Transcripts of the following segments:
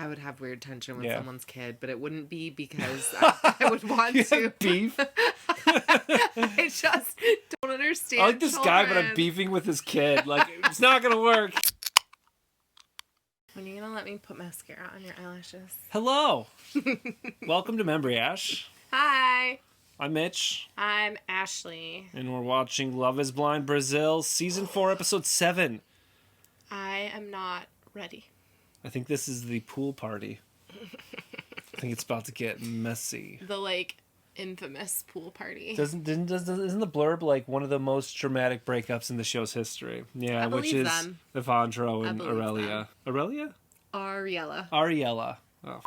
I would have weird tension with Yeah. someone's kid, but it wouldn't be because I would want You to. have beef? I just don't understand. I like this guy, but I'm children. beefing with his kid. Like, it's not gonna work. When are you gonna let me put mascara on your eyelashes? Hello. Welcome to Membriash. Hi, I'm Mitch, I'm Ashley. and we're watching Love is Blind Brazil, Season 4, Episode 7. I am not ready. I think this is the pool party. I think it's about to get messy. The, infamous pool party. Isn't the blurb like one of the most dramatic breakups in the show's history? Yeah, I which believe is them. Evandro and I believe Aurelia. Aurelia? Ariela. Oh,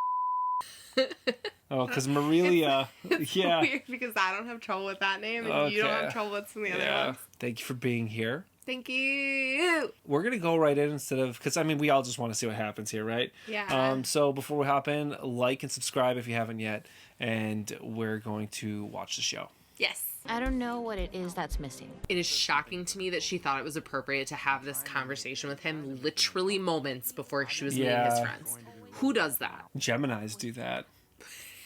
oh, because Marilia. Yeah. Weird because I don't have trouble with that name and you don't have trouble with some of the other ones. Thank you for being here. Thank you. We're going to go right in instead of... Because, we all just want to see what happens here, right? Yeah. So before we hop in, like and subscribe if you haven't yet. And we're going to watch the show. Yes. I don't know what it is that's missing. It is shocking to me that she thought it was appropriate to have this conversation with him literally moments before she was meeting his friends. Who does that? Geminis do that.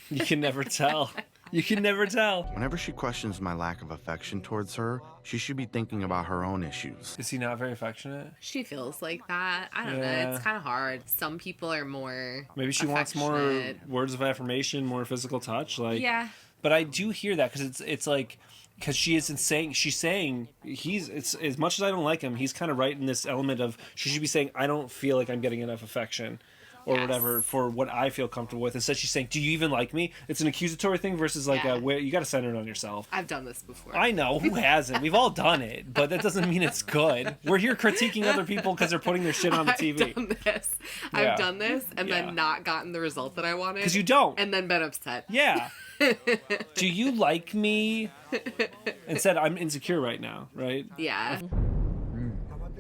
You can never tell. You can never tell. Whenever she questions my lack of affection towards her, she should be thinking about her own issues. Is he not very affectionate? She feels like that. I don't know. It's kind of hard. Some people are more Maybe she wants more affectionate. words of affirmation, more physical touch. Yeah. But I do hear that because it's like... Because she's saying it's as much as I don't like him, he's kind of right in this element of she should be saying I don't feel like I'm getting enough affection or whatever for what I feel comfortable with. Instead, she's saying, "Do you even like me?" It's an accusatory thing versus where you got to center it on yourself. I've done this before. I know, who hasn't? We've all done it, but that doesn't mean it's good. We're here critiquing other people because they're putting their shit on the TV. I've done this and then not gotten the result that I wanted. Because you don't. And then been upset. Yeah. Do you like me? Instead, I'm insecure right now, right? Yeah.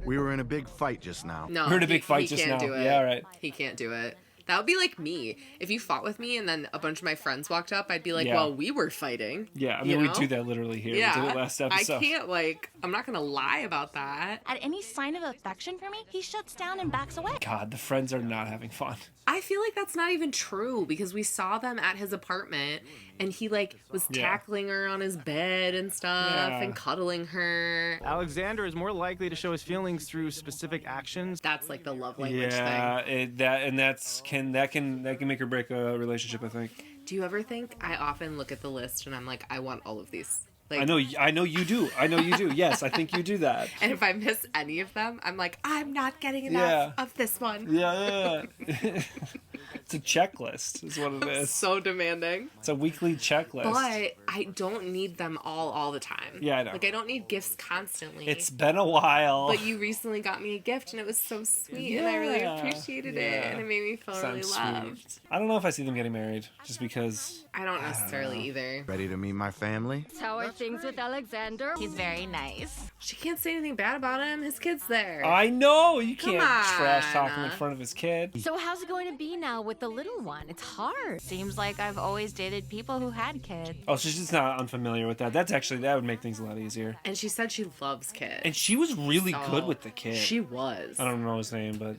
We were in a big fight just now. No, We're in a big fight just can't now. Do it. Yeah, right. He can't do it. That would be like me. If you fought with me and then a bunch of my friends walked up, I'd be like, well, we were fighting. Yeah, we do that literally here. Yeah. We did it last episode. I can't, I'm not going to lie about that. At any sign of affection for me, he shuts down and backs away. God, the friends are not having fun. I feel like that's not even true because we saw them at his apartment and he was tackling her on his bed and stuff and cuddling her. Alexander is more likely to show his feelings through specific actions. That's like the love language thing. Yeah, that can make or break a relationship, I think. Do you ever think I often look at the list and I'm like, I want all of these? I know you do. Yes, I think you do that. And if I miss any of them, I'm like, I'm not getting enough of this one. Yeah. It's a checklist is what it is. So demanding. It's a weekly checklist. But I don't need them all the time. Yeah, I know. I don't need gifts constantly. It's been a while. But you recently got me a gift and it was so sweet and I really appreciated it and it made me feel really loved. I don't know if I see them getting married just because... I don't necessarily either. Ready to meet my family? How are things with Alexander? He's very nice. She can't say anything bad about him. His kid's there. I know! You can't Come on. trash talk him in front of his kid. So how's it going to be now with the little one? It's hard. Seems like I've always dated people who had kids. Oh, so she's not unfamiliar with that. That would make things a lot easier. And she said she loves kids. And she was really good with the kid. She was. I don't know his name, but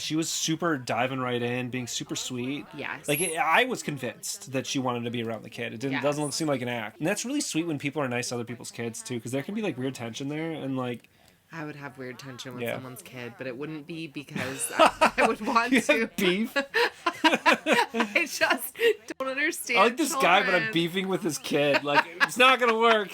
she was super diving right in, being super sweet. Yes. I was convinced that she wanted to be around the kid. It doesn't seem like an act. And that's really sweet when people are nice to other people's kids too, because there can be weird tension there and I would have weird tension with someone's kid, but it wouldn't be because I would want to. Beef? I just don't understand. I like this guy, but I'm beefing with his kid. It's not gonna work.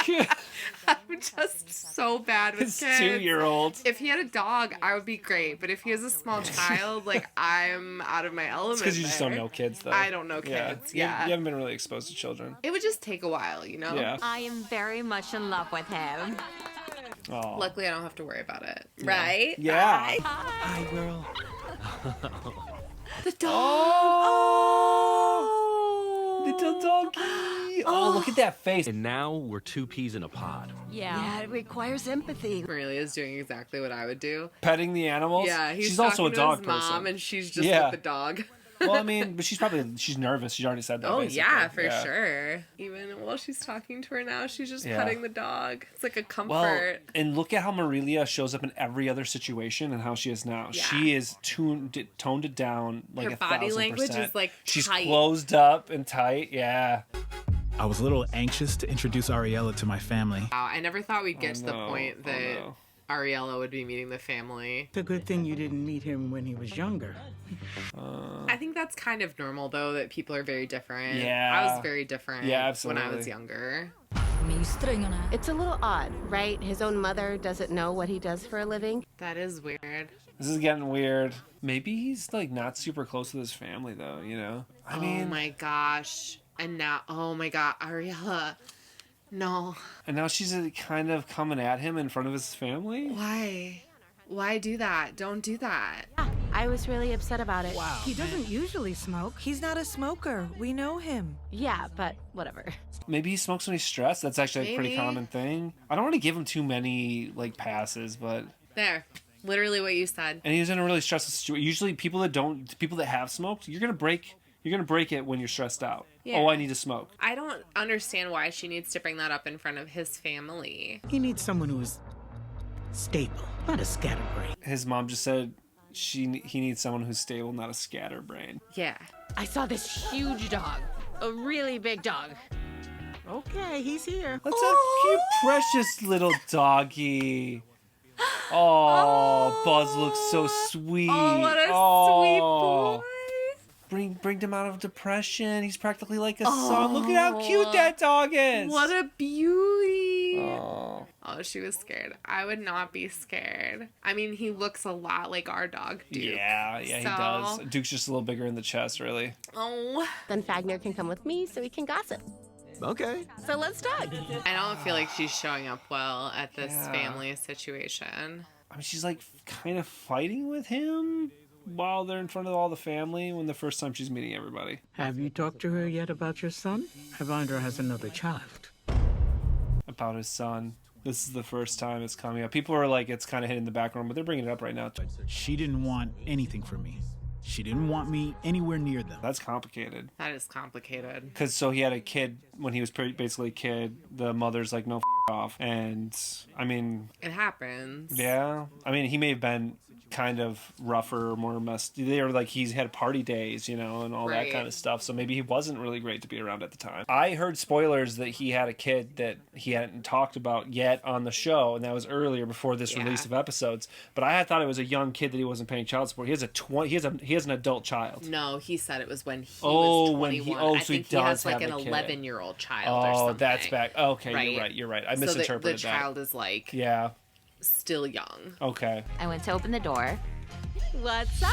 I'm just so bad with His kids. 2-year-old. If he had a dog, I would be great. But if he has a small child, I'm out of my element. Because you just don't know kids, though. I don't know kids. Yeah. You haven't been really exposed to children. It would just take a while, Yeah. I am very much in love with him. Aww. Luckily, I don't have to worry about it. Right? Yeah. Hi, girl. The dog. Oh, little doggy. Oh, look at that face. And now we're two peas in a pod. Yeah, it requires empathy. Marilia is doing exactly what I would do. Petting the animals. Yeah, she's also a dog to his mom, person. and she's just with the dog. Well, I mean, but she's nervous. She's already said that. Oh, basically. yeah, for sure. Even while she's talking to her now, she's just petting the dog. It's like a comfort. Well, and look at how Marilia shows up in every other situation and how she is now. Yeah. She is toned it down like her 1,000%. body language is like she's tight. closed up and tight. Yeah. I was a little anxious to introduce Ariela to my family. Wow, I never thought we'd get to the point that Ariela would be meeting the family. It's a good thing you didn't meet him when he was younger. I think that's kind of normal, though, that people are very different. Yeah. I was very different when I was absolutely. younger. It's a little odd, right? His own mother doesn't know what he does for a living. That is weird. This is getting weird. Maybe he's like not super close with his family though, you know? I mean, oh my gosh. And now, oh my god, Ariela. No. and now she's kind of coming at him in front of his family? Why? Why do that? Don't do that. I was really upset about it. Wow. He doesn't usually smoke. He's not a smoker. We know him. Yeah, but whatever. Maybe he smokes when he's stressed. That's actually a pretty Maybe. common thing. I don't want to give him too many like passes, but There. Literally what you said. and he's in a really stressful situation. Usually people that have smoked, you're gonna break it when you're stressed out. Yeah. Oh, I need to smoke. I don't understand why she needs to bring that up in front of his family. He needs someone who is stable, not a scatterbrain. His mom just said he needs someone who's stable, not a scatterbrain. Yeah. I saw this huge dog. A really big dog. Okay, he's here. That's a cute, precious little doggy. Oh, Buzz looks so sweet. Oh, what a sweet boy. Bring him out of depression. He's practically like a son. Look at how cute that dog is. What a beauty. Oh. Oh, she was scared. I would not be scared. I mean, he looks a lot like our dog, Duke. Yeah, he does. Duke's just a little bigger in the chest, really. Oh. Then Fagner can come with me so we can gossip. Okay. So let's talk. I don't feel like she's showing up well at this Yeah. family situation. I mean, she's like kind of fighting with him while they're in front of all the family when the first time she's meeting everybody. Have you talked to her yet about your son? Evandra has another child. About his son. This is the first time it's coming up. People are like, it's kind of hitting the background, but they're bringing it up right now. She didn't want anything from me. She didn't want me anywhere near them. That's complicated. That is complicated. Because so he had a kid when he was basically a kid. The mother's like, no, off. And I mean, It happens. yeah. I mean, he may have been kind of rougher, more messed. They were like, he's had party days, you know, and all that Right. kind of stuff. So maybe he wasn't really great to be around at the time. I heard spoilers that he had a kid that he hadn't talked about yet on the show, and that was earlier before this release of episodes. But I had thought it was a young kid that he wasn't paying child support. He has an adult child. No, he said it was when he Oh, was 21. when he- I so he think he has does like have an a kid. 11-year-old child or Oh, something. that's back. Okay, Right. you're right. I So misinterpreted the that. child is like Yeah. still young. Okay. I went to open the door. What's up?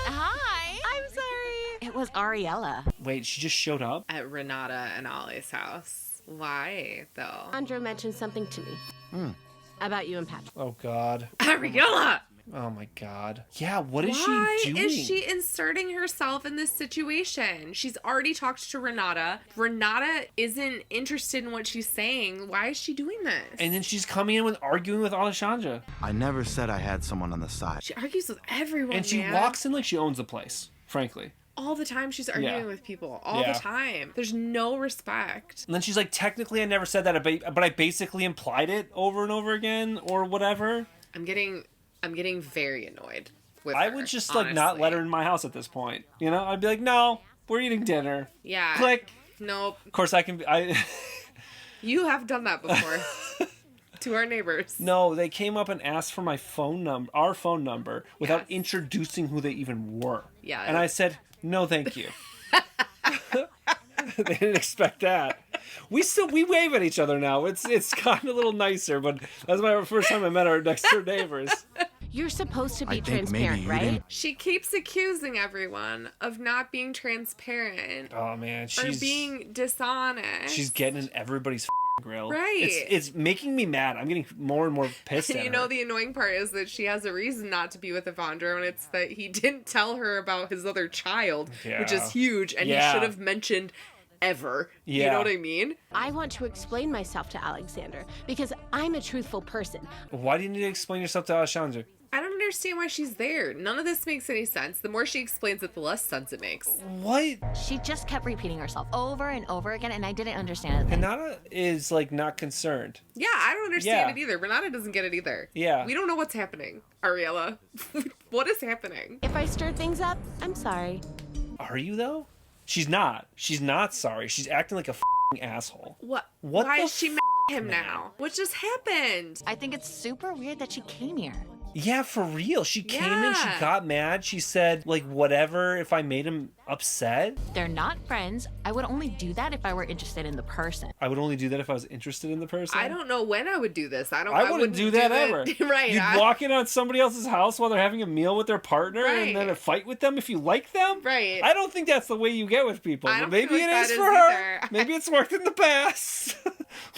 Hi. I'm sorry. It was Ariela. Wait, she just showed up? At Renata and Ollie's house. Why, though? Andra mentioned something to me. About you and Patrick. Oh, God. Ariela! Oh, my God. Yeah, what is Why she doing? is she inserting herself in this situation? She's already talked to Renata. Renata isn't interested in what she's saying. Why is she doing this? And then she's coming in with arguing with Alessandra. I never said I had someone on the side. she argues with everyone, And she man. walks in like she owns the place, frankly. all the time. She's arguing Yeah. with people all Yeah. the time. There's no respect. And then she's like, technically I never said that, but I basically implied it over and over again, or whatever. I'm getting very annoyed with I her, would just like not let her in my house at this point. You know, I'd be like, no, we're eating dinner. Yeah. Click. Nope. Of course, I You have done that before. To our neighbors. No, they came up and asked for my phone number, our phone number, without Yes. introducing who they even were. Yeah. And I said, no, thank you. They didn't expect that. We wave at each other now. It's gotten a little nicer, but that's my first time I met our next door neighbors. You're supposed to I be think maybe transparent, you right? didn't- She keeps accusing everyone of not being transparent Oh man, or being dishonest. she's getting in everybody's grill. Right. It's making me mad. I'm getting more and more pissed at You her. know, the annoying part is that she has a reason not to be with Evandro, and it's that he didn't tell her about his other child, which Yeah. is huge, and he Yeah. should have mentioned ever. You Yeah. know what I mean? I want to explain myself to Alexander because I'm a truthful person. Why do you need to explain yourself to Alessandra? I don't understand why she's there. None of this makes any sense. The more she explains it, the less sense it makes. What? She just kept repeating herself over and over again, and I didn't understand it. Hinata is like not concerned. Yeah, I don't understand it either. Renata doesn't get it either. Yeah. We don't know what's happening, Ariela. What is happening? If I stirred things up, I'm sorry. Are you though? She's not. She's not sorry. She's acting like a asshole. What? What Why the is she mad at him now? What just happened? I think it's super weird that she came here. Yeah, for real. She came in, she Yeah. got mad. She said, like, whatever if I made him upset. They're not friends. I would only do that if I were interested in the person. I would only do that if I was interested in the person. I don't know when I would do this. I I wouldn't do that ever. Right. You'd walk in on somebody else's house while they're having a meal with their partner and then Right. fight with them if you like them. Right. I don't think that's the way you get with people. I But don't maybe feel it like is that for is her. either. Maybe it's worked in the past.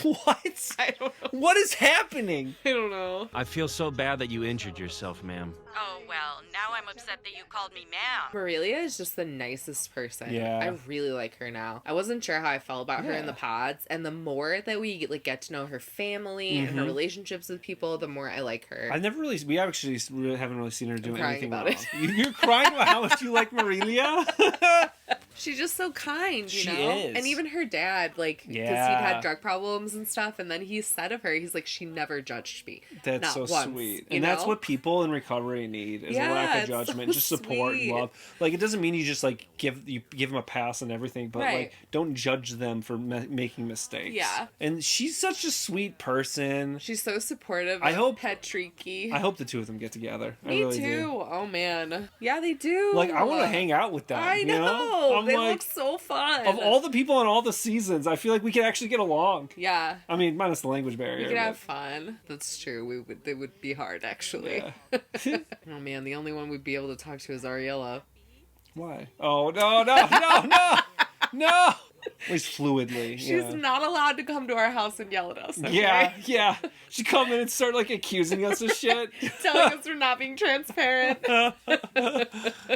What? I don't know. What is happening? I don't know. I feel so bad that you injured yourself, ma'am. Oh, well, now I'm upset that you called me ma'am. Marilia is just the nicest person. Yeah. I really like her now. I wasn't sure how I felt about her in Yeah. the pods, and the more that we like get to know her family and her relationships with people, the more I like her. I never really. We actually really haven't really seen her do crying anything about wrong. it. You're crying about how much you like Marilia. She's just so kind, you She know? is. And even her dad, like, because he'd Yeah. had drug problems and stuff, and then he said of her, he's like, she never judged me. That's Not so once, sweet. you And that's know? what people in recovery need is a Yeah, lack of it's judgment, so just support sweet. and love. Like it doesn't mean you just like give them a pass and everything, but Right. like don't judge them for making mistakes. Yeah. And she's such a sweet person. She's so supportive I of hope- Petriki. I hope the two of them get together. I Me really too. do. Oh, man. Yeah, they do. Like I want to hang out with them. I you know. I'm They like, look so fun. of all the people on all the seasons, I feel like we could actually get along. Yeah. I mean, minus the language barrier. We could but- have fun. That's true. They would be hard, actually. Yeah. Oh man, the only one we'd be able to talk to is Ariela. Why? Oh no! No! At least fluidly. She's yeah. not allowed to come to our house and yell at us. Okay? Yeah. She come in and start like accusing us of shit, Telling us we're not being transparent.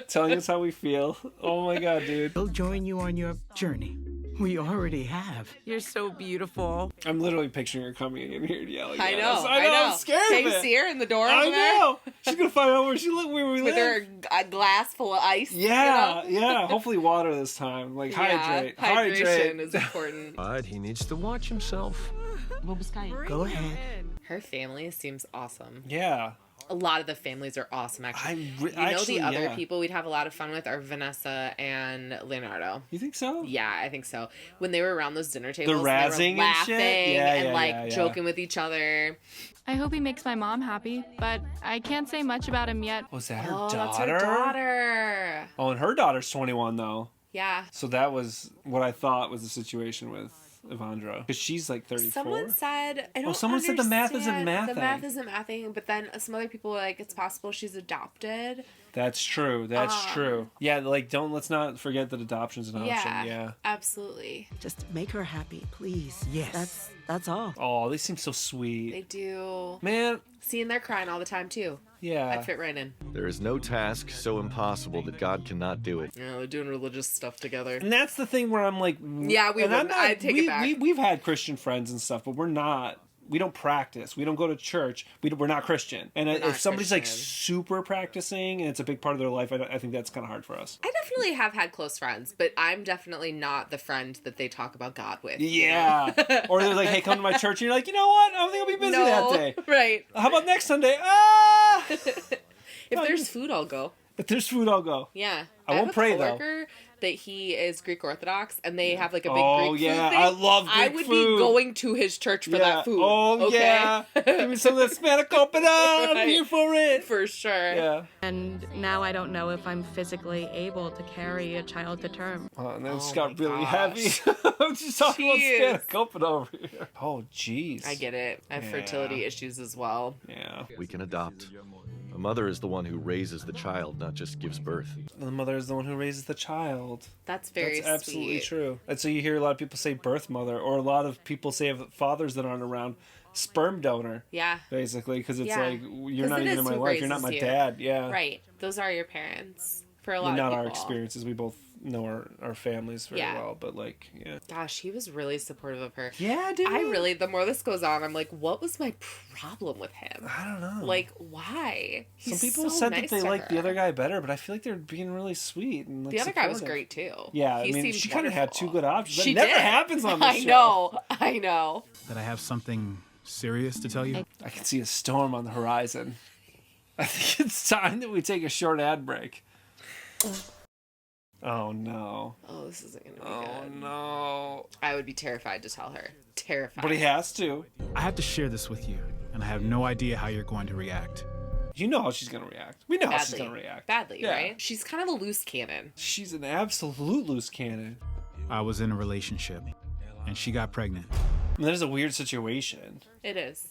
telling us how we feel. Oh my god, dude! We'll join you on your journey. We already have. You're so beautiful. I'm literally picturing her coming in here yelling. I at know. us. I know. I'm scared Can of you it. see her in the door I over there? know. She's gonna find out where we With live. her glass full of ice. Yeah, you know? yeah. Hopefully water this time. Like hydrate. Hydration is important. But he needs to watch himself. Go ahead. Her family seems awesome. Yeah. A lot of the families are awesome, actually. You know, Actually, the other yeah. people we'd have a lot of fun with are Vanessa and Leonardo. You think so? Yeah, I think so. When they were around those dinner tables, razzing they and were shit? laughing Yeah, and yeah, like yeah. joking with each other. I hope he makes my mom happy, but I can't say much about him yet. Was that her Oh, daughter? that's her daughter. Oh, and her daughter's 21 though. Yeah. So that was what I thought was the situation with Evandro. Because she's like 34. Someone said, I don't someone said the math isn't understand- The mathing. math isn't mathing, but then some other people were like, it's possible she's adopted. That's true. That's true. Yeah, like let's not forget that adoption's an option. Yeah. Absolutely. Just make her happy, please. Yes. That's all. Oh, they seem so sweet. They do. Man, See, and they're crying all the time too. yeah. I'd fit right in. There is no task so impossible that God cannot do it. Yeah, they're doing religious stuff together. And that's the thing where I'm like, Yeah, we and I'm wouldn't. I'd take it back. We've had Christian friends and stuff, but we don't practice. We don't go to church. We're not Christian. And if not somebody's like Christian. super practicing and it's a big part of their life, I think that's kind of hard for us. I definitely have had close friends, but I'm definitely not the friend that they talk about God with. Yeah. Or they're like, hey, come to my church. And you're like, you know what? I don't think I'll be busy that day. Right. How about next Sunday? Ah! If there's food, I'll go. If there's food, I'll go. Yeah. I won't pray, though. I have a coworker that he is Greek Orthodox, and they have like a big Oh, Greek yeah. food thing. I love Greek I would food. be going to his church for that food. Oh, okay? yeah. Give me some of that spanakopita. I'm Right. here for it. For sure. Yeah. And now I don't know if I'm physically able to carry a child to term. And then it's Oh got my really gosh. heavy. I'm just talking Jeez. about spanakopita over here. Oh, jeez. I get it. I have Yeah. fertility issues as well. Yeah. We can adopt. A mother is the one who raises the child, not just gives birth. The mother is the one who raises the child. That's very That's absolutely sweet. true. And so you hear a lot of people say birth mother, or a lot of people say of fathers that aren't around, sperm donor. Yeah. Basically, because it's Yeah. like, you're 'Cause not it even is in my who life. You're not my raises you. dad. Yeah. Right. Those are your parents for a lot And of not people. our experiences. We both know our families very well, but like, yeah. Gosh, he was really supportive of her. Yeah, dude. The more this goes on, I'm like, what was my problem with him? I don't know. Like, why? Some people said that they liked the other guy better, but I feel like they're being really sweet and like, the other guy was supportive. great too. Yeah, I mean, she kind of had two good options. She That never did. happens on this show. I know. That I have something serious to tell you? I can see a storm on the horizon. I think it's time that we take a short ad break. Oh no. Oh, this isn't gonna be good. good. No. I would be terrified to tell her. Terrified. But he has to. I have to share this with you, and I have no idea how you're going to react. You know how she's going to react. We know how she's going to react. Badly, Yeah. right? She's kind of a loose cannon. She's an absolute loose cannon. I was in a relationship, and she got pregnant. I mean, that is a weird situation. It is.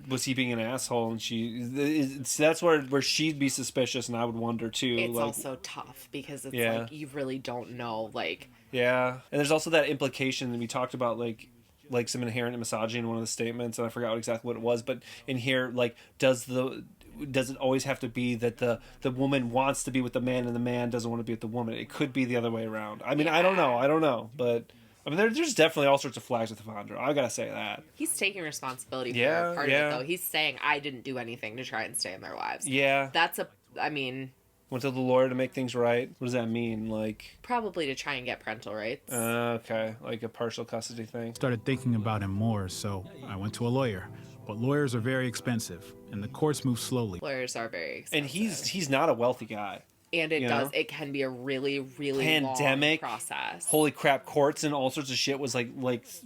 Was he being an asshole? And that's where she'd be suspicious, and I would wonder too. It's like, also tough because it's like you really don't know. Like, yeah, and there's also that implication that we talked about, like some inherent misogyny in one of the statements, and I forgot exactly what it was. But in here, like, does it always have to be that the woman wants to be with the man and the man doesn't want to be with the woman? It could be the other way around. I mean, I don't know, but. I mean, there's definitely all sorts of flags with Evandro. I gotta say that. He's taking responsibility for part of it, though. He's saying, I didn't do anything to try and stay in their lives. Yeah. Went to the lawyer to make things right. What does that mean? Like, probably to try and get parental rights. Okay. Like a partial custody thing. Started thinking about him more, so I went to a lawyer. But lawyers are very expensive, and the courts move slowly. Lawyers are very expensive. And he's not a wealthy guy. And it can be a really, really pandemic long process. Holy crap, courts and all sorts of shit was like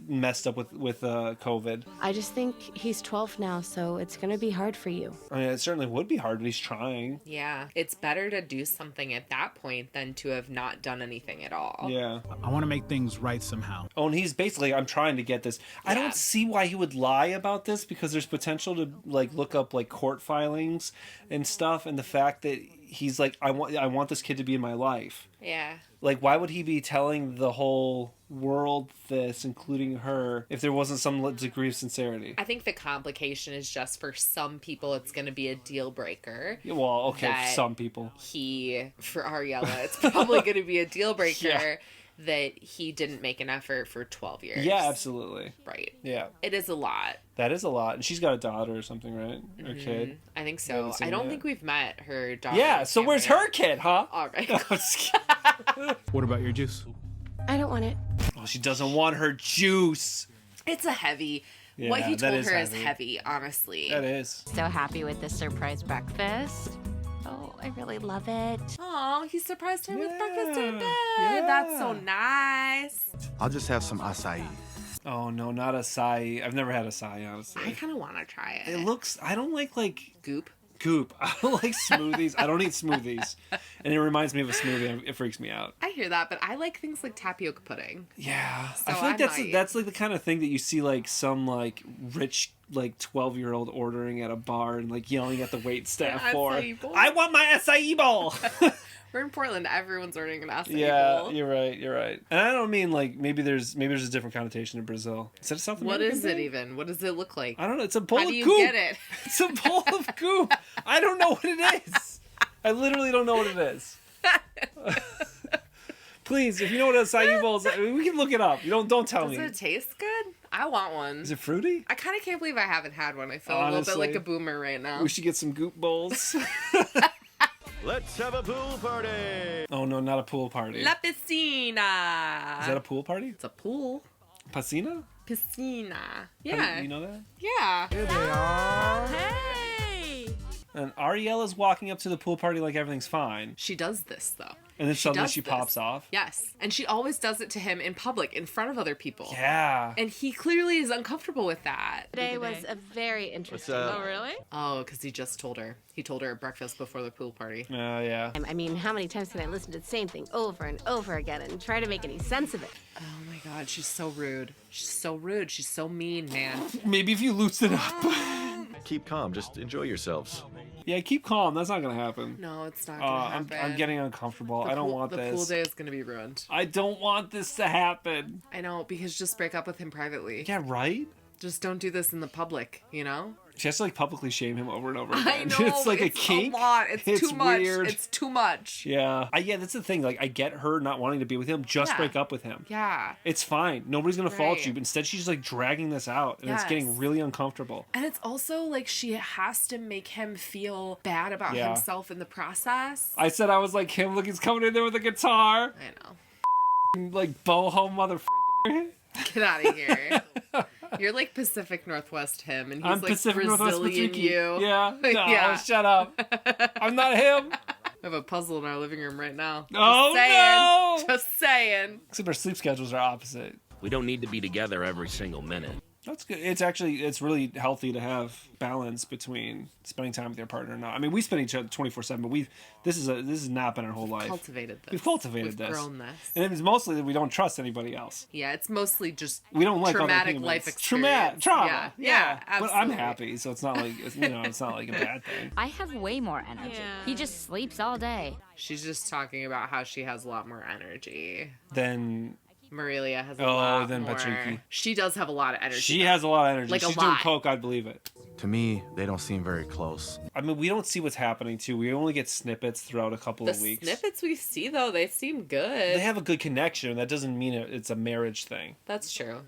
messed up with COVID. I just think he's 12 now, so it's going to be hard for you. I mean, it certainly would be hard, but he's trying. Yeah. It's better to do something at that point than to have not done anything at all. Yeah. I want to make things right somehow. Oh, and he's basically, I'm trying to get this. Yeah. I don't see why he would lie about this, because there's potential to like look up like court filings and stuff, and the fact that he's like, I want this kid to be in my life. Yeah. Like, why would he be telling the whole world this, including her, if there wasn't some degree of sincerity? I think the complication is just for some people, it's going to be a deal breaker. Well, okay, for some people. For Ariela, it's probably going to be a deal breaker that he didn't make an effort for 12 years. Yeah, absolutely. Right. Yeah. It is a lot. That is a lot. And she's got a daughter or something, right? Or kid? I think so. I don't think we've met her daughter. Yeah, so where's her kid, huh? All right. What about your juice? I don't want it. Oh, she doesn't want her juice. It's a heavy. Yeah, what he told her is is heavy, honestly. That is. So happy with this surprise breakfast. Oh, I really love it. Oh, he surprised her with breakfast in bed. Yeah. That's so nice. I'll just have some acai. Oh, no, not acai. I've never had acai, honestly. I kind of want to try it. It looks... I don't like Goop. I don't like smoothies. I don't eat smoothies. And it reminds me of a smoothie. It freaks me out. I hear that, but I like things like tapioca pudding. Yeah. So I feel like that's like the kind of thing that you see like some like rich like 12-year-old ordering at a bar and like yelling at the wait staff for. I want my acai bowl. We're in Portland. Everyone's ordering an acai bowl. Yeah, you're right. And I don't mean like maybe there's a different connotation in Brazil. Is that a South American What is thing? it even? What does it look like? I don't know. It's a bowl of goop. How do you get it? It's a bowl of goop. I don't know what it is. I literally don't know what it is. Please, if you know what an acai bowl is, we can look it up. You don't tell me. Does it taste good? I want one. Is it fruity? I kind of can't believe I haven't had one. I feel a little bit like a boomer right now. We should get some goop bowls. Let's have a pool party. Oh no, not a pool party. La piscina. Is that a pool party? It's a pool. Piscina? Piscina. How Yeah. do you know that? Yeah. Here they are. Hey! And Ariela's walking up to the pool party like everything's fine. She does this though. And then suddenly does she this. pops off. Yes. And she always does it to him in public, in front of other people. Yeah. And he clearly is uncomfortable with that. Today was a very interesting. Oh, really? Oh, because he just told her. He told her at breakfast before the pool party. Oh, yeah. I mean, how many times can I listen to the same thing over and over again and try to make any sense of it? Oh my god, she's so rude. She's so rude. She's so mean, man. Maybe if you loosen up. Keep calm. Just enjoy yourselves. Yeah, keep calm. That's not going to happen. No, it's not gonna happen. I'm getting uncomfortable. I don't want this. The pool day is gonna be ruined. I don't want this to happen. I know, because just break up with him privately. Yeah, right? Just don't do this in the public, you know? She has to like publicly shame him over and over again. I know. It's like a kink. A lot. It's too much. Weird. It's too much. Yeah. Yeah, that's the thing. Like, I get her not wanting to be with him. Just break up with him. Yeah. It's fine. Nobody's going to fault you. But instead, she's like dragging this out. And it's getting really uncomfortable. And it's also like she has to make him feel bad about himself in the process. I said I was like him. Look, he's coming in there with a guitar. I know. Like, boho motherfucker. Get out of here. You're like Pacific Northwest him, and he's I'm like Pacific Brazilian you. Yeah. No, shut up. I'm not him. I have a puzzle in our living room right now. Oh, no! Just saying. Except our sleep schedules are opposite. We don't need to be together every single minute. That's good. It's really healthy to have balance between spending time with your partner and not. I mean, we spend each other 24/7, but this has not been our whole life. We've cultivated this. We've grown this. And it's mostly that we don't trust anybody else. Yeah, it's mostly just we don't like traumatic life experience. Trauma. Yeah, absolutely. But I'm happy, so it's not like it's not like a bad thing. I have way more energy. He just sleeps all day. She's just talking about how she has a lot more energy. Then Marilia has a lot then more. Patricky. She does have a lot of energy. She has a lot of energy. Like she's a doing lot. coke, I'd believe it. To me, they don't seem very close. I mean, we don't see what's happening, too. We only get snippets throughout a couple of weeks. The snippets we see, though, they seem good. They have a good connection. That doesn't mean it's a marriage thing. That's true.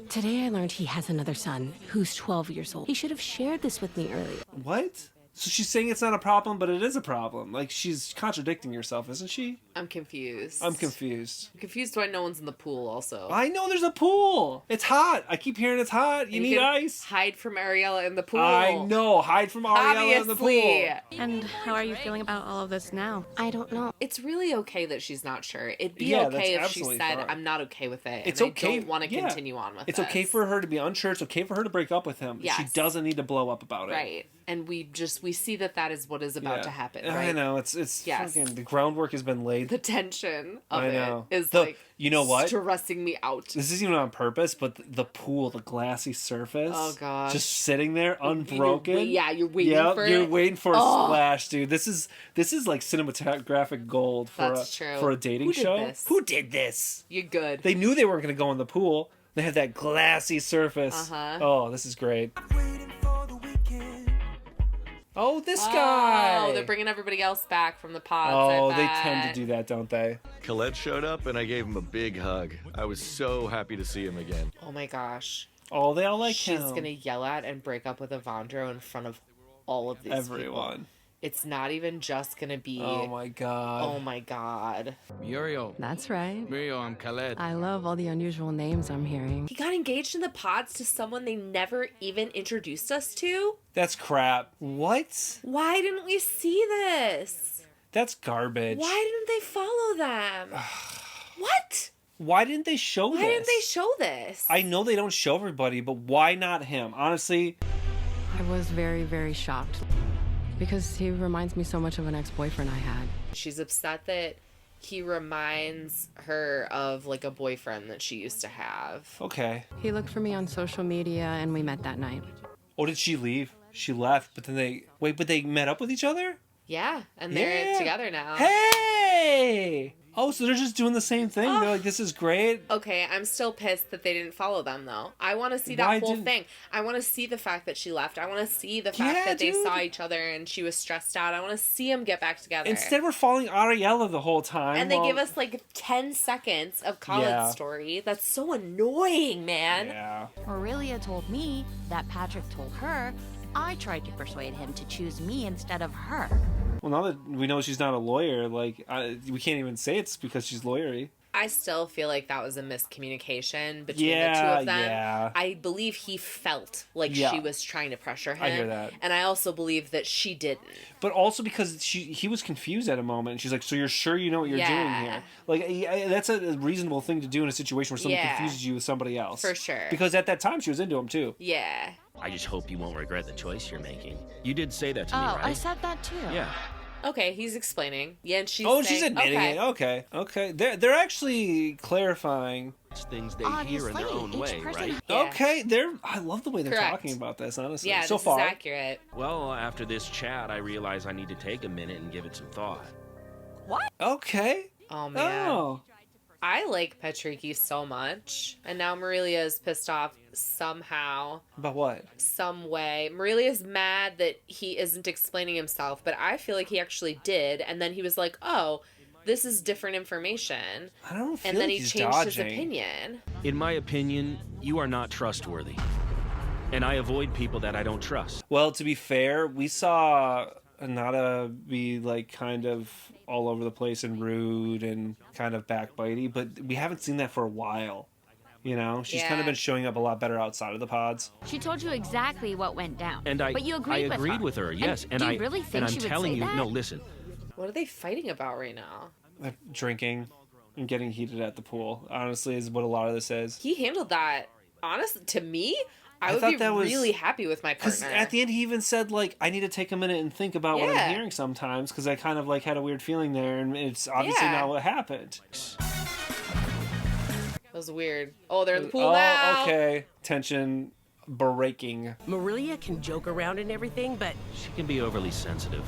Today I learned he has another son who's 12 years old. He should have shared this with me earlier. What? So she's saying it's not a problem, but it is a problem. Like, she's contradicting herself, isn't she? I'm confused. I'm confused. I'm confused why no one's in the pool, also. I know there's a pool. It's hot. I keep hearing it's hot. You need ice. Hide from Ariela in the pool. I know. Hide from Ariela in the pool. And how are you feeling about all of this now? I don't know. It's really okay that she's not sure. It'd be okay if she said, fine. I'm not okay with it. It's and okay. I don't want to continue on with it. It's okay for her to be unsure. It's okay for her to break up with him. Yes. She doesn't need to blow up about it. Right. And we see that is what is about to happen, right? I know. It's fucking, the groundwork has been laid. The tension of I know. it is you know what? Stressing me out. This isn't even on purpose, but the pool, the glassy surface. Oh, gosh. Just sitting there unbroken. You're waiting for it. You're waiting for a splash, dude. This is like cinematographic gold for a dating show. Who did this? You're good. They knew they weren't going to go in the pool. They had that glassy surface. Oh, this is great. Oh, this guy! Oh, they're bringing everybody else back from the pods. Oh, they tend to do that, don't they? Colette showed up and I gave him a big hug. I was so happy to see him again. Oh my gosh. Oh, they all like him. She's gonna yell at and break up with Evandro in front of all of these everyone. People. It's not even just gonna be. Oh my god. Oh my god. Muriel. That's right. Muriel, I'm Khaled. I love all the unusual names I'm hearing. He got engaged in the pods to someone they never even introduced us to? That's crap. What? Why didn't we see this? That's garbage. Why didn't they follow them? What? Why didn't they show this? Why didn't they show this? I know they don't show everybody, but why not him? Honestly. I was very, very shocked. Because he reminds me so much of an ex-boyfriend I had. She's upset that he reminds her of like a boyfriend that she used to have. Okay. He looked for me on social media and we met that night. Oh, did she leave? She left, but then but they met up with each other? Yeah, and they're together now. Hey! Oh, so they're just doing the same thing? They're like, this is great? Okay, I'm still pissed that they didn't follow them, though. I want to see that whole thing. I want to see the fact that she left. I want to see the fact that they saw each other and she was stressed out. I want to see them get back together. Instead, we're following Ariela the whole time. And they give us like 10 seconds of Colin's story. That's so annoying, man. Yeah. Aurelia told me that Patrick told her I tried to persuade him to choose me instead of her. Well, now that we know she's not a lawyer, like, we can't even say it's because she's lawyery. I still feel like that was a miscommunication between the two of them. Yeah. I believe he felt like she was trying to pressure him. I hear that. And I also believe that she didn't. But also because he was confused at a moment. And she's like, so you're sure you know what you're doing here? Like, that's a reasonable thing to do in a situation where someone confuses you with somebody else. For sure. Because at that time, she was into him, too. Yeah. I just hope you won't regret the choice you're making. You did say that to me, right? I said that too. Yeah. Okay, he's explaining. Yeah, and she's she's admitting it. Okay. They're actually clarifying things they hear in their own way, right? Yeah. Okay, I love the way they're talking about this, honestly. Yeah, so this far. is accurate. Well, after this chat, I realize I need to take a minute and give it some thought. What? Okay. Oh, man. Oh. I like Patricky so much. And now Marilia is pissed off somehow. About what? Some way. Marilia's mad that he isn't explaining himself, but I feel like he actually did. And then he was like, oh, this is different information. I don't feel And then like he he's changed his dodging. opinion. In my opinion, you are not trustworthy. And I avoid people that I don't trust. Well, to be fair, we saw Nada be like kind of all over the place and rude and kind of backbitey, but we haven't seen that for a while. You know, she's kind of been showing up a lot better outside of the pods. She told you exactly what went down. And but you agreed with her. Yes, and do you really think and she I'm would telling say you, that? no, listen. What are they fighting about right now? Drinking and getting heated at the pool, honestly, is what a lot of this is. He handled that, honestly, to me, I would be really happy with my partner. At the end, he even said, like, I need to take a minute and think about what I'm hearing sometimes, because I kind of, like, had a weird feeling there, and it's obviously not what happened. That was weird. Oh, they're in the pool now. Okay. Tension breaking. Marilia can joke around and everything, but She can be overly sensitive.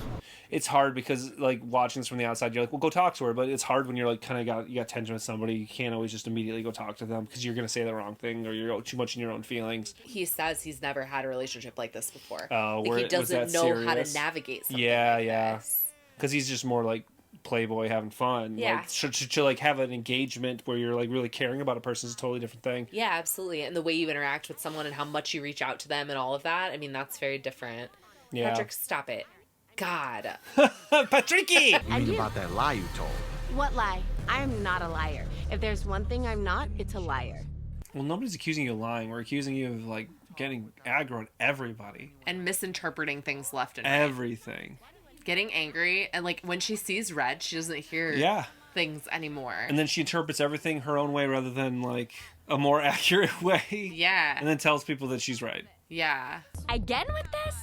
It's hard because, like, watching this from the outside, you're like, well, go talk to her. But it's hard when you're, like, you got tension with somebody. You can't always just immediately go talk to them because you're going to say the wrong thing or you're too much in your own feelings. He says he's never had a relationship like this before. Oh, like he doesn't know how to navigate something like this. Because he's just more, like, playboy having fun. Yeah. Like, to like, have an engagement where you're, like, really caring about a person is a totally different thing. Yeah, absolutely. And the way you interact with someone and how much you reach out to them and all of that, I mean, that's very different. Yeah. Patrick, stop it. God. Patricky! And about that lie you told. What lie? I'm not a liar. If there's one thing I'm not, it's a liar. Well, nobody's accusing you of lying. We're accusing you of, like, getting aggro at everybody. And misinterpreting things left and right. Everything. Getting angry. And, like, when she sees red, she doesn't hear things anymore. And then she interprets everything her own way rather than, like, a more accurate way. Yeah. And then tells people that she's right. Yeah. Again with this?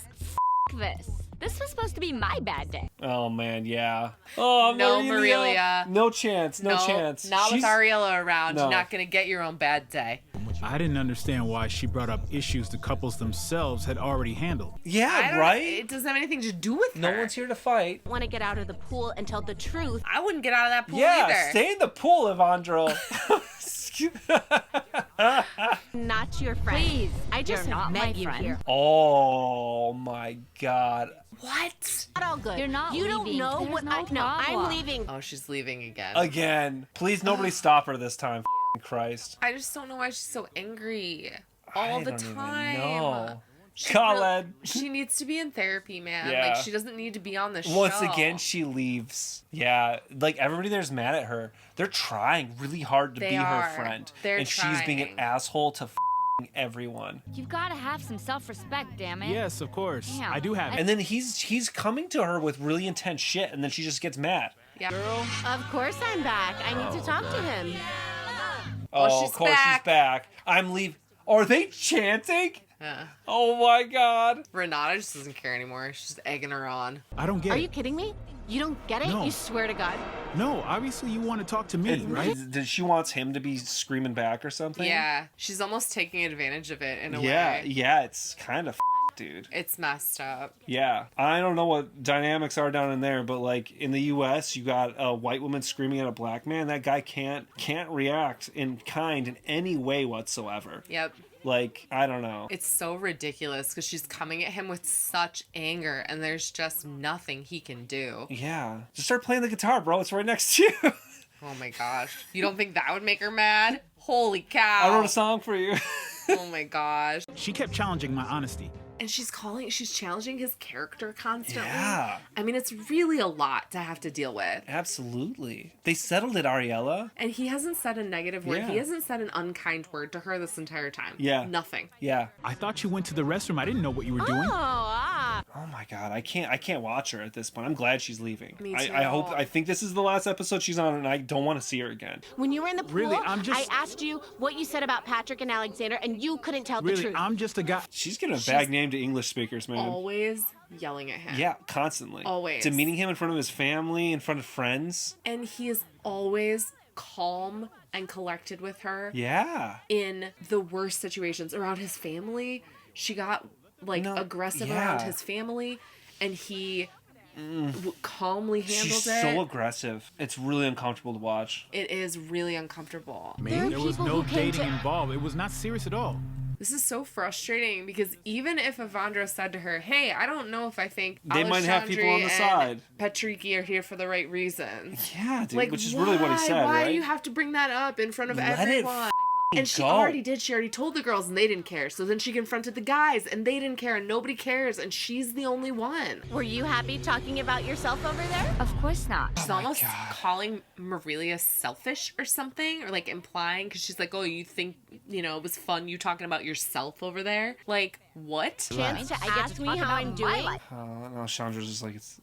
This. This was supposed to be my bad day. Oh, man, yeah. Oh, no, Marilia. No chance, no chance. Not with Ariela around. No. You're not going to get your own bad day. I didn't understand why she brought up issues the couples themselves had already handled. Yeah, right? It doesn't have anything to do with No her. one's here to fight. Want to get out of the pool and tell the truth. I wouldn't get out of that pool Yeah, either. stay in the pool, Evandro. Not your friend. Please, I just you're not met my you friend. here. Oh, my God. What? Not all good. You're not You don't leaving. know There's what no I know. I'm problem. leaving. Oh, she's leaving again. Again. Please, nobody stop her this time. Christ. I just don't know why she's so angry all the time. No. Colin. She needs to be in therapy, man. Yeah. Like, she doesn't need to be on the show. Once again, she leaves. Yeah, like everybody there's mad at her. They're trying really hard to They be are. her friend. They're and she's being an trying. asshole to everyone. You've got to have some self-respect, damn it. Yes, of course. Damn. I do have it. And then he's coming to her with really intense shit, and then she just gets mad. Yeah. Girl. Of course I'm back. I need to talk to him. Oh, she's of course back. she's back. I'm leaving. Are they chanting? Yeah. Oh my God. Renata just doesn't care anymore. She's egging her on. I don't get Are it. you kidding me? You don't get it? No. You swear to God? No, obviously you want to talk to me, right? She wants him to be screaming back or something? Yeah. She's almost taking advantage of it in a Yeah, way. yeah, it's kind of dude. It's messed up. Yeah. I don't know what dynamics are down in there, but like in the US, you got a white woman screaming at a black man. That guy can't react in kind in any way whatsoever. Yep. Like, I don't know. It's so ridiculous because she's coming at him with such anger and there's just nothing he can do. Yeah. Just start playing the guitar, bro. It's right next to you. Oh my gosh. You don't think that would make her mad? Holy cow. I wrote a song for you. Oh my gosh. She kept challenging my honesty. And she's challenging his character constantly. Yeah. I mean, it's really a lot to have to deal with. Absolutely. They settled it, Ariela. And he hasn't said a negative word. Yeah. He hasn't said an unkind word to her this entire time. Yeah. Nothing. Yeah. I thought you went to the restroom. I didn't know what you were doing. Oh my God, I can't watch her at this point. I'm glad she's leaving. Me too. I think this is the last episode she's on, and I don't want to see her again. When you were in the pool, Really, I asked you what you said about Patrick and Alexander, and you couldn't tell the Really, truth. I'm just a guy. She's giving a bad name to English speakers, man. Always yelling at him. Yeah, constantly. Always. Demeaning him in front of his family, in front of friends. And he is always calm and collected with her. Yeah. In the worst situations around his family. She got aggressive around his family, and he calmly handled She's it. so aggressive. It's really uncomfortable to watch. It is really uncomfortable. There was no dating involved. It was not serious at all. This is so frustrating because even if Evandro said to her, hey, I don't know if I think they might have people on the side. Patricky are here for the right reasons. Yeah, dude, like, which is really what he said, Why right? do you have to bring that up in front of Let everyone? And she already did. She already told the girls and they didn't care. So then she confronted the guys and they didn't care and nobody cares and she's the only one. Were you happy talking about yourself over there? Of course not. She's almost calling Marilia selfish or something, or like implying, because she's like, oh, you think, you know, it was fun you talking about yourself over there? Like, what? Chance to ask me how I'm doing? No, Chandra's just like, it's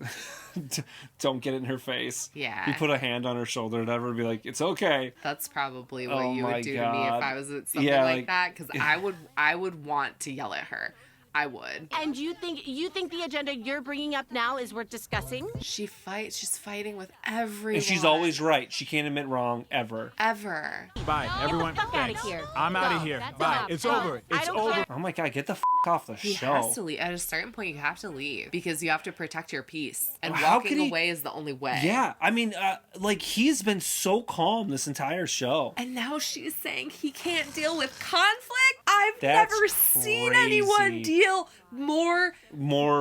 don't get it in her face. Yeah. You put a hand on her shoulder and ever be like, it's okay. That's probably what you would do to me if I was at something like that, because I would want to yell at her. I would. And you think the agenda you're bringing up now is worth discussing? She's fighting with everyone. And she's always right. She can't admit wrong ever. Ever. Bye, everyone. Get the fuck Thanks. out of here. I'm out of here. Bye. It's over. It's over. Oh my god, get the off the He show. has to leave. At a certain point, you have to leave because you have to protect your peace. And How walking could he- away is the only way. Yeah, I mean, like, he's been so calm this entire show. And now she's saying he can't deal with conflict? I've That's never seen crazy. anyone deal more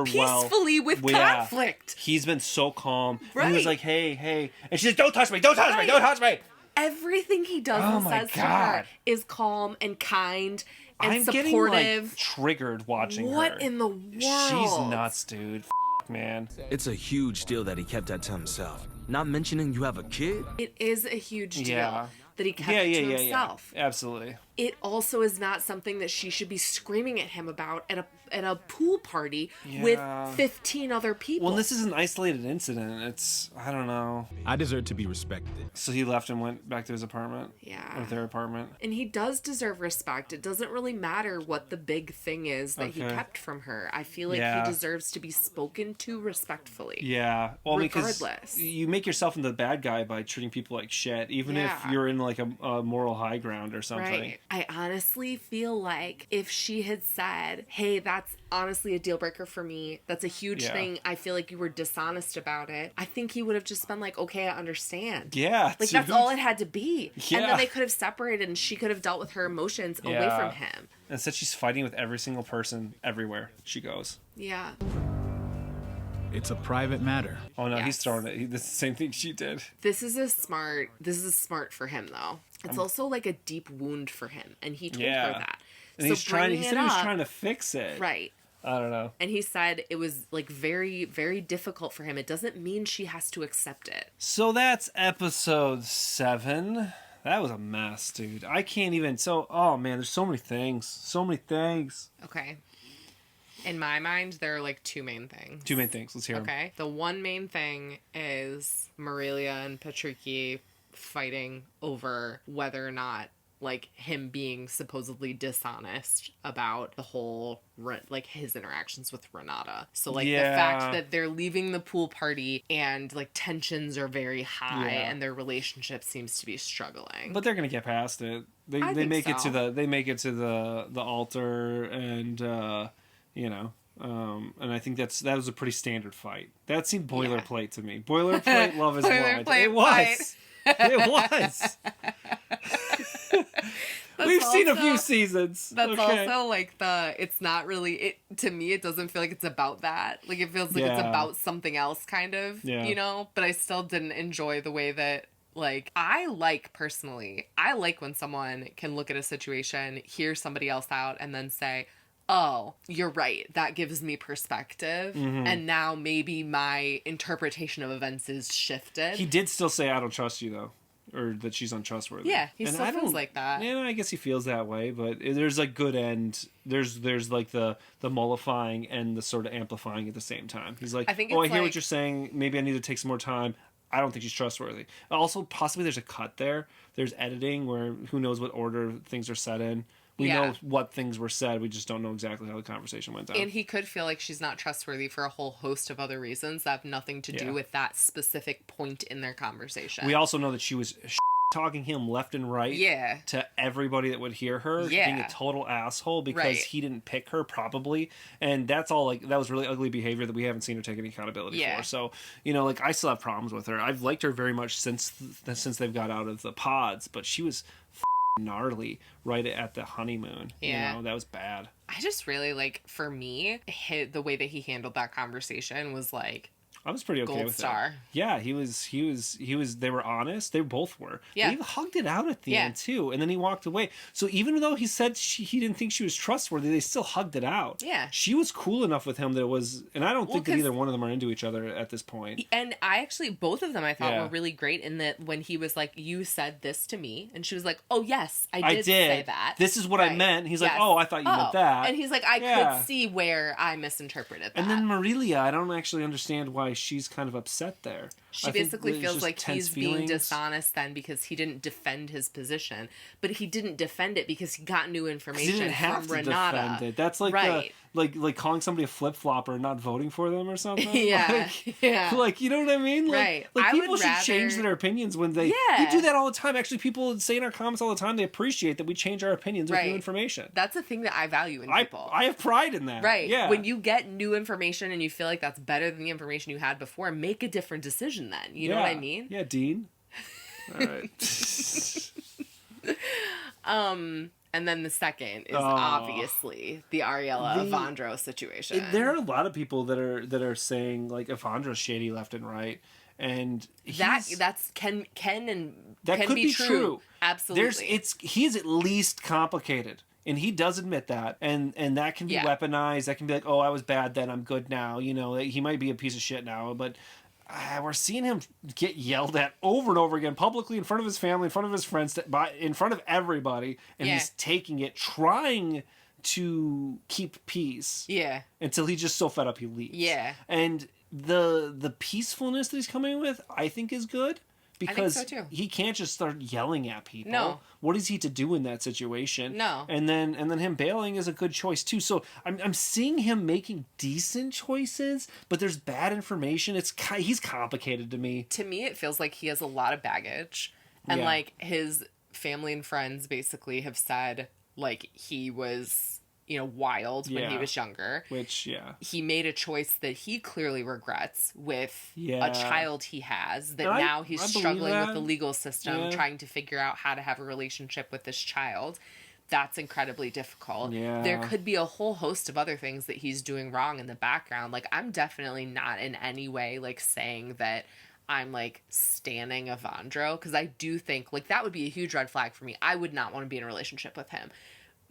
peacefully with conflict. He's been so calm. Right. And he was like, hey. And she's like, don't touch me, don't touch me, don't touch me. Everything he does Oh and my says to God. her is calm and kind and I'm supportive. getting, like, triggered watching her. What in the world? She's nuts, dude. Man. It's a huge deal that he kept that to himself. Not mentioning you have a kid? It is a huge deal Yeah. that he kept it to himself. Yeah. Absolutely. It also is not something that she should be screaming at him about at a pool party with 15 other people. Well, this is an isolated incident. It's, I don't know. I deserve to be respected. So he left and went back to his apartment? Yeah. Or their apartment? And he does deserve respect. It doesn't really matter what the big thing is that he Okay. kept from her. I feel like Yeah. he deserves to be spoken to respectfully. Yeah. Well, regardless. because you make yourself into the bad guy by treating people like shit, even if Yeah. you're in like a moral high ground or something. Right. I honestly feel like if she had said, hey, that's honestly a deal breaker for me, that's a huge thing, I feel like you were dishonest about it, I think he would have just been like, okay, I understand. Yeah. Like, that's all it had to be. Yeah. And then they could have separated and she could have dealt with her emotions away from him. Instead, she's fighting with every single person everywhere she goes. Yeah. It's a private matter. Oh no, he's throwing it. This is the same thing she did. This is smart for him, though. It's also like a deep wound for him, and he told her that. And he said he was trying to fix it. Right. I don't know. And he said it was like very, very difficult for him. It doesn't mean she has to accept it. So that's episode 7. That was a mess, dude. I can't even. Oh man, there's so many things. So many things. Okay. In my mind, there are like two main things. Two main things. Let's hear them. Okay. The one main thing is Marilia and Patricky fighting over whether or not, like, him being supposedly dishonest about the whole, like, his interactions with Renata. So, like, the fact that they're leaving the pool party and, like, tensions are very high and their relationship seems to be struggling. But they're gonna get past it. They make it to the altar, and you know. And I think that was a pretty standard fight. That seemed boilerplate to me. Boilerplate love is blind. It was. It was. We've seen a few seasons. That's also like it's not really, to me, it doesn't feel like it's about that. Like, it feels like it's about something else, kind of, you know? But I still didn't enjoy the way that, like, I like when someone can look at a situation, hear somebody else out, and then say, oh, you're right, that gives me perspective, and now maybe my interpretation of events is shifted. He did still say, I don't trust you, though. Or that she's untrustworthy. Yeah, he still feels like that. Yeah, I guess he feels that way, but there's like good and there's like the mollifying and the sort of amplifying at the same time. He's like, I hear what you're saying, maybe I need to take some more time. I don't think she's trustworthy. Also, possibly there's a cut there. There's editing where who knows what order things are set in. We know what things were said. We just don't know exactly how the conversation went down. And he could feel like she's not trustworthy for a whole host of other reasons that have nothing to do with that specific point in their conversation. We also know that she was talking him left and right to everybody that would hear her, being a total asshole because he didn't pick her probably, and that's all. Like, that was really ugly behavior that we haven't seen her take any accountability for. So, you know, like, I still have problems with her. I've liked her very much since they've got out of the pods, but she was gnarly right at the honeymoon. You know, that was bad. I just really, like, for me, the way that he handled that conversation was like, I was pretty okay Gold with star. it. Yeah, he was. They were honest. They both were. Yeah. They even hugged it out at the end too, and then he walked away. So even though he said he didn't think she was trustworthy, they still hugged it out. Yeah. She was cool enough with him that it was, and I don't think that either one of them are into each other at this point. And I actually, both of them I thought were really great in that when he was like, "You said this to me," and she was like, "Oh yes, I did say that. This is what I meant." He's like, "Oh, I thought you meant that." And he's like, "I could see where I misinterpreted that." And then Marilia, I don't actually understand why she's kind of upset there. She basically feels like he's being dishonest then because he didn't defend his position, but he didn't defend it because he got new information he didn't have from to Renata. Defend it. That's like like calling somebody a flip flopper and not voting for them or something. Like, you know what I mean? Like, like people should change their opinions when they we do that all the time. Actually, people say in our comments all the time they appreciate that we change our opinions with new information. That's a thing that I value in people. I have pride in that. Right. Yeah. When you get new information and you feel like that's better than the information you had before, make a different decision then. You know what I mean? Yeah, Dean. All right. And then the second is obviously the Ariela Evandro situation. There are a lot of people that are saying like Evandro's shady left and right, and that can be true. Absolutely. He's at least complicated. And he does admit that, and that can be weaponized. That can be like, oh, I was bad then, I'm good now. You know, he might be a piece of shit now, but we're seeing him get yelled at over and over again, publicly, in front of his family, in front of his friends, in front of everybody, and he's taking it, trying to keep peace. Yeah. Until he's just so fed up he leaves. Yeah. And the peacefulness that he's coming with, I think, is good. Because he can't just start yelling at people. No. What is he to do in that situation? No. And then him bailing is a good choice too. So I'm seeing him making decent choices, but there's bad information. He's complicated to me. To me, it feels like he has a lot of baggage, and like his family and friends basically have said like he was, you know, wild when he was younger. Which, he made a choice that he clearly regrets with a child he has, that now he's struggling with the legal system, trying to figure out how to have a relationship with this child. That's incredibly difficult. Yeah. There could be a whole host of other things that he's doing wrong in the background. Like, I'm definitely not in any way, like, saying that I'm, like, standing Evandro, because I do think, like, that would be a huge red flag for me. I would not want to be in a relationship with him,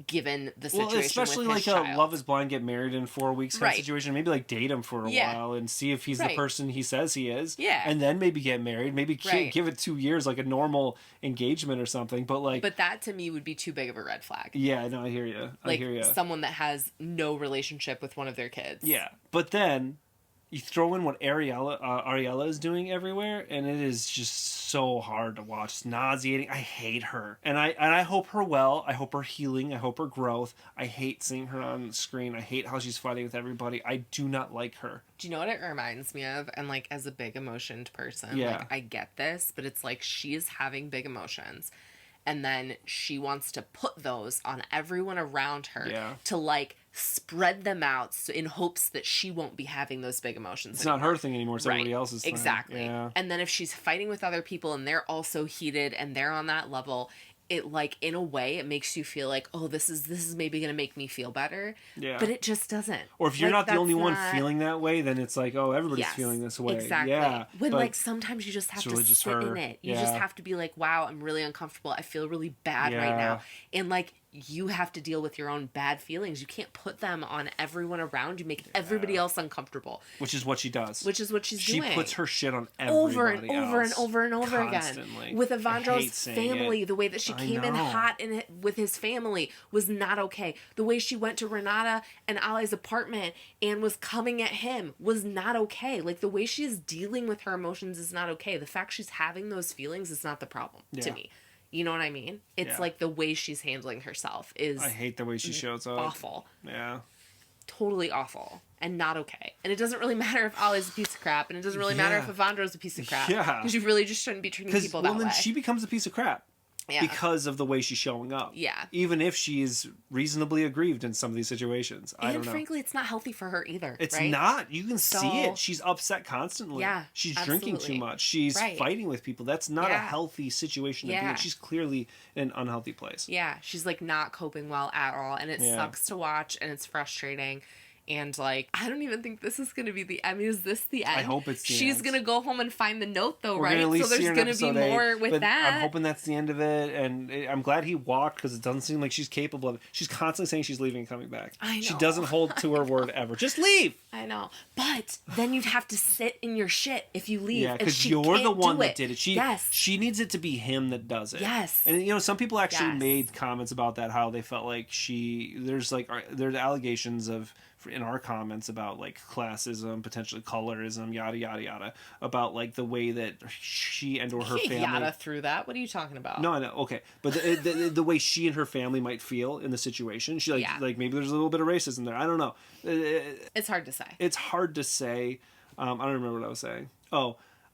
given the situation, especially with his like child. a Love is Blind, get married in 4 weeks kind of situation. Maybe like date him for a while and see if he's the person he says he is. Yeah. And then maybe get married. Maybe give it 2 years, like a normal engagement or something. But that to me would be too big of a red flag. Yeah, no, I hear you. Like someone that has no relationship with one of their kids. Yeah. But then you throw in what Ariela is doing everywhere, and it is just so hard to watch. It's nauseating. I hate her, and I hope her well. I hope her healing. I hope her growth. I hate seeing her on the screen. I hate how she's fighting with everybody. I do not like her. Do you know what it reminds me of? And like, as a big emotioned person, like, I get this, but it's like she's having big emotions, and then she wants to put those on everyone around her to like spread them out in hopes that she won't be having those big emotions anymore. Not her thing anymore, it's everybody else's thing. Exactly. Yeah. And then if she's fighting with other people and they're also heated and they're on that level, it, like, in a way, it makes you feel like, oh, this is maybe going to make me feel better. Yeah. But it just doesn't. Or if you're not the only one feeling that way, then it's like, oh, everybody's feeling this way. Exactly. Yeah. When, like, sometimes you just have to sit in it. You just have to be like, wow, I'm really uncomfortable. I feel really bad right now. And, like, you have to deal with your own bad feelings. You can't put them on everyone around you. Make everybody else uncomfortable. Which is what she does. Which is what she's doing. She puts her shit on everybody else. Over and over again. With Evandro's family, the way that she came in hot with his family was not okay. The way she went to Renata and Ali's apartment and was coming at him was not okay. Like, the way she is dealing with her emotions is not okay. The fact she's having those feelings is not the problem to me. You know what I mean? It's like the way she's handling herself is... I hate the way she shows up. Awful. Yeah. totally awful and not okay. And it doesn't really matter if Ollie's a piece of crap, and it doesn't really matter if Evandro's a piece of crap. Yeah. Because you really just shouldn't be treating people that way. Well, then she becomes a piece of crap. Yeah. Because of the way she's showing up. Yeah. Even if she's reasonably aggrieved in some of these situations. I don't know. And frankly, it's not healthy for her either. It's right? not. You can see it. She's upset constantly. Yeah. She's absolutely. drinking too much. She's fighting with people. That's not a healthy situation to be in. She's clearly in an unhealthy place. Yeah. She's like not coping well at all. And it sucks to watch and it's frustrating. And like, I don't even think this is going to be the end. I mean, is this the end? I hope it's the She's end. going to go home and find the note though, We're right? So there's going to be more with that. I'm hoping that's the end of it. And I'm glad he walked because it doesn't seem like she's capable of it. She's constantly saying she's leaving and coming back. I know. She doesn't hold to her word ever. Just leave. I know. But then you'd have to sit in your shit if you leave. Yeah, because you're the one that did it. She needs it to be you need it to be it. Yes. And you know, some people actually made comments about that, how they felt like there's allegations in our comments about like classism, potentially colorism, yada yada yada, about like the way that she and or her family yada through that. What are you talking about? No, I know. Okay, but the way she and her family might feel in the situation, she like maybe there's a little bit of racism there. I don't know. It's hard to say. It's hard to say. I don't remember what I was saying.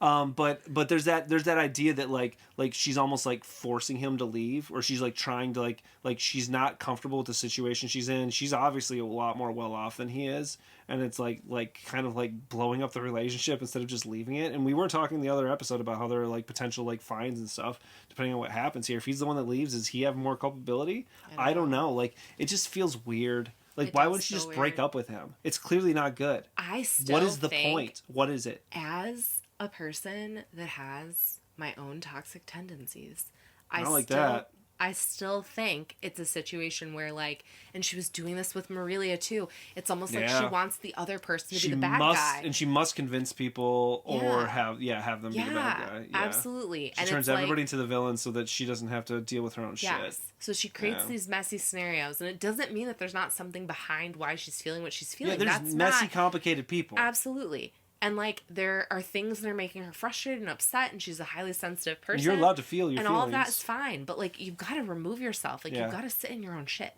But there's that idea that like she's almost like forcing him to leave, or she's like trying to like she's not comfortable with the situation she's in. She's obviously a lot more well off than he is, and it's like kind of like blowing up the relationship instead of just leaving it. And we were talking in the other episode about how there are like potential like fines and stuff depending on what happens here. If he's the one that leaves, does he have more culpability? I don't know. Like it just feels weird. Like, why wouldn't she just break up with him? It's clearly not good. I still What is the point? What is it? As a person that has my own toxic tendencies, I still think it's a situation where like, and she was doing this with Marilia too. It's almost like she wants the other person to be the bad guy, and she must convince people or have them be the bad guy. Yeah, absolutely. She turns everybody into the villain so that she doesn't have to deal with her own shit. So she creates these messy scenarios, and it doesn't mean that there's not something behind why she's feeling what she's feeling. Yeah, there's messy, complicated people. Absolutely. And, like, there are things that are making her frustrated and upset, and she's a highly sensitive person. You're allowed to feel your feelings. And all of that's fine. But, like, you've got to remove yourself. Like, you've got to sit in your own shit.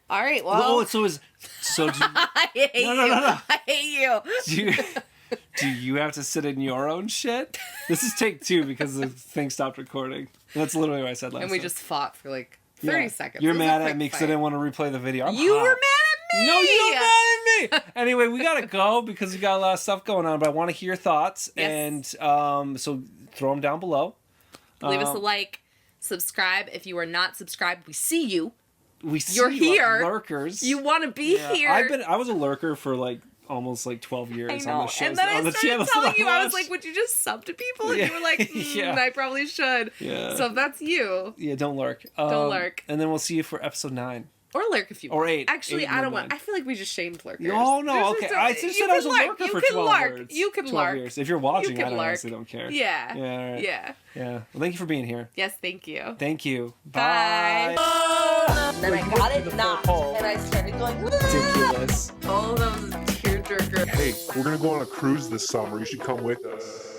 All right, well... So do you... I hate you. No. I hate you. Do you have to sit in your own shit? This is take 2 because the thing stopped recording. That's literally what I said last time. And we just fought for, like, 30 seconds. You're mad at me because I didn't want to replay the video. You were mad at me! No, you're mad at me! Anyway, we gotta go because we got a lot of stuff going on, but I want to hear your thoughts. Yes. And so throw them down below. Leave us a like. Subscribe. If you are not subscribed, we see you. You're here. Lurkers. You want to be here. I was a lurker for like almost like 12 years on the show. And then I started telling you, I was like, would you just sub to people? And you were like, I probably should. Yeah. So if that's you. Yeah, don't lurk. Don't lurk. And then we'll see you for episode 9. Or lurk if you want. Or 8. Actually, I don't want. I feel like we just shamed lurkers. No, okay. I just said I was a lurker for 12 years. You can lurk. Years. If you're watching, I honestly don't care. Yeah. Yeah. All right. Yeah. Yeah. Well, thank you for being here. Yes, thank you. Thank you. Bye. Then I got it knocked, and I started going, ridiculous. Oh, that was a tearjerker. Hey, we're gonna go on a cruise this summer. You should come with us.